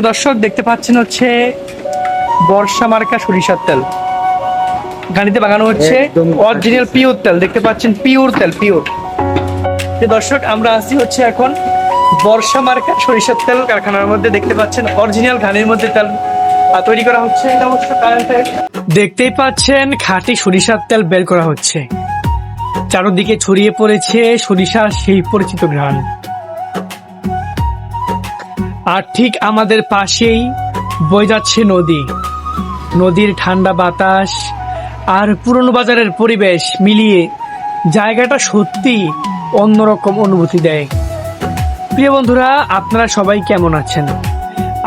দর্শক দেখতে পাচ্ছেন হচ্ছে বর্ষা মার্কা সরিষার তেল গাড়িতে বাগানো হচ্ছে অরিজিনাল পিওর তেল। দেখতে পাচ্ছেন পিওর তেল, পিওর। দর্শক আমরা আছি হচ্ছে এখন বর্ষা মার্কা সরিষার তেল কারখানার মধ্যে। দেখতে পাচ্ছেন অরিজিনাল ঘানির মধ্যে তেল তৈরি করা হচ্ছে। এটা অবশ্য কারেন্টে দেখতেই পাচ্ছেন খাঁটি সরিষার তেল বের করা হচ্ছে। চারদিকে ছড়িয়ে পড়েছে সরিষার সেই পরিচিত ঘ্রাণ। আর ঠিক আমাদের পাশেই বয়ে যাচ্ছে নদী। নদীর ঠান্ডা বাতাস আর পুরনো বাজারের পরিবেশ মিলিয়ে জায়গাটা সত্যি অন্যরকম অনুভূতি দেয়। প্রিয় বন্ধুরা, আপনারা সবাই কেমন আছেন?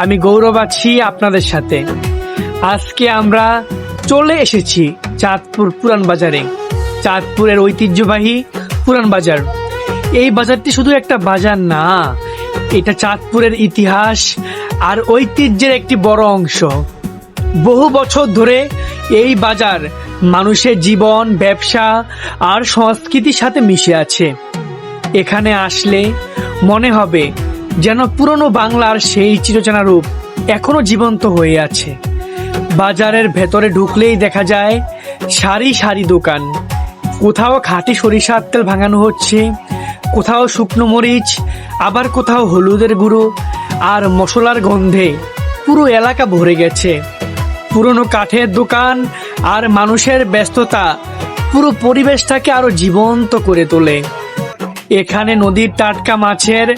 আমি গৌরব আছি আপনাদের সাথে। আজকে আমরা চলে এসেছি চাঁদপুর পুরান বাজারে। চাঁদপুরের ঐতিহ্যবাহী পুরান বাজার। এই বাজারটি শুধু একটা বাজার না, এটা চাঁদপুরের ইতিহাস আর ঐতিহ্যের একটি বড় অংশ। বহু বছর ধরে এই বাজার মানুষের জীবন, ব্যবসা আর সংস্কৃতির সাথে মিশে আছে। এখানে আসলে মনে হবে যেন পুরনো বাংলার সেই চিরচেনা রূপ এখনো জীবন্ত হয়ে আছে। বাজারের ভেতরে ঢুকলেই দেখা যায় সারি সারি দোকান। কোথাও খাঁটি সরিষার তেল ভাঙানো হচ্ছে, কোথাও শুকনো মরিচ, আবার কোথাও হলুদের গুঁড়ো আর মশলার গন্ধে পুরো এলাকা ভরে গেছে। পুরনো কাঠের দোকান আর মানুষের ব্যস্ততা পুরো পরিবেশটাকে আরো জীবন্ত করে তোলে। এখানে নদীর টাটকা মাছের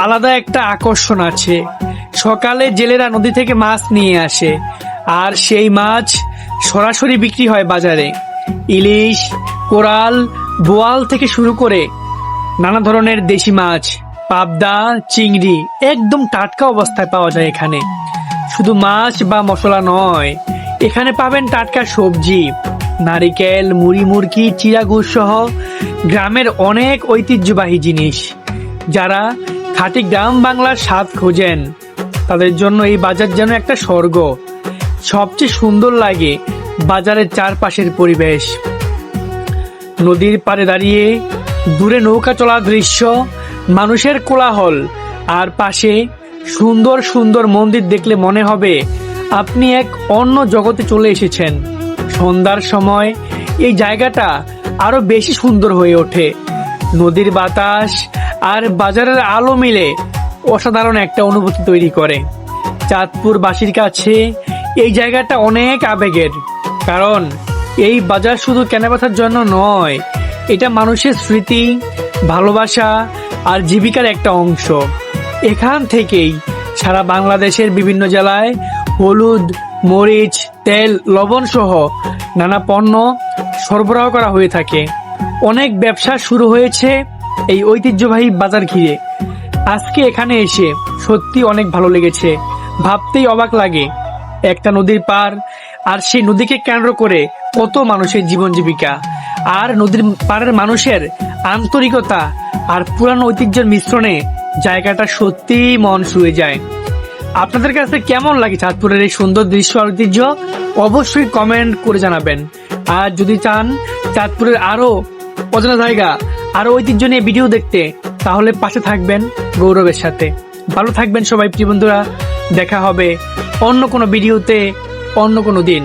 আলাদা একটা আকর্ষণ আছে। সকালে জেলেরা নদী থেকে মাছ নিয়ে আসে আর সেই মাছ সরাসরি বিক্রি হয় বাজারে। ইলিশ, কোরাল, বোয়াল থেকে শুরু করে নানা ধরনের দেশি মাছ, পাবদা, চিংড়ি একদম টাটকা অবস্থায় পাওয়া যায় এখানে। শুধু মাছ বা মশলা নয়, এখানে পাবেন টাটকা সবজি, নারিকেল, মুড়ি, মুরগি, চিড়াগুড় সহ গ্রামের অনেক ঐতিহ্যবাহী জিনিস। যারা খাঁটি গ্রাম বাংলার স্বাদ খোঁজেন তাদের জন্য এই বাজার যেন একটা স্বর্গ। সবচেয়ে সুন্দর লাগে বাজারের চারপাশের পরিবেশ। নদীর পাড়ে দাঁড়িয়ে দূরে নৌকা চলার দৃশ্য, মানুষের কোলাহল আর পাশে সুন্দর সুন্দর মন্দির দেখলে মনে হবে আপনি এক অন্য জগতে চলে এসেছেন। সন্ধ্যার সময় এই জায়গাটা আরো বেশি সুন্দর হয়ে ওঠে। নদীর বাতাস আর বাজারের আলো মিলে অসাধারণ একটা অনুভূতি তৈরি করে। চাঁদপুরবাসীর কাছে এই জায়গাটা অনেক আবেগের, কারণ এই বাজার শুধু কেনাবেচার জন্য নয়, এটা মানুষের স্মৃতি, ভালোবাসা আর জীবিকার একটা অংশ। এখান থেকেই সারা বাংলাদেশের বিভিন্ন জেলায় হলুদ, মরিচ, তেল, লবণ সহ নানা পণ্য সরবরাহ করা হয়ে থাকে। অনেক ব্যবসা শুরু হয়েছে এই ঐতিহ্যবাহী বাজার ঘিরে। আজকে এখানে এসে সত্যি অনেক ভালো লেগেছে। ভাবতেই অবাক লাগে, একটা নদীর পার আর সেই নদীকে কেন্দ্র করে কত মানুষের জীবন জীবিকা, আর নদীর পাড়ের মানুষের আন্তরিকতা আর পুরানো ঐতিহ্যের মিশ্রণে জায়গাটা সত্যি মন ছুঁয়ে যায়। আপনাদের কাছে কেমন লাগে চাঁদপুরের এই সুন্দর দৃশ্য আর ঐতিহ্য? অবশ্যই কমেন্ট করে জানাবেন। আর যদি চান চাঁদপুরের আরো অজানা জায়গা, আরো ঐতিহ্য নিয়ে ভিডিও দেখতে, তাহলে পাশে থাকবেন গৌরবের সাথে। ভালো থাকবেন সবাই প্রিয় বন্ধুরা। দেখা হবে অন্য কোনো ভিডিওতে অন্য কোনো দিন।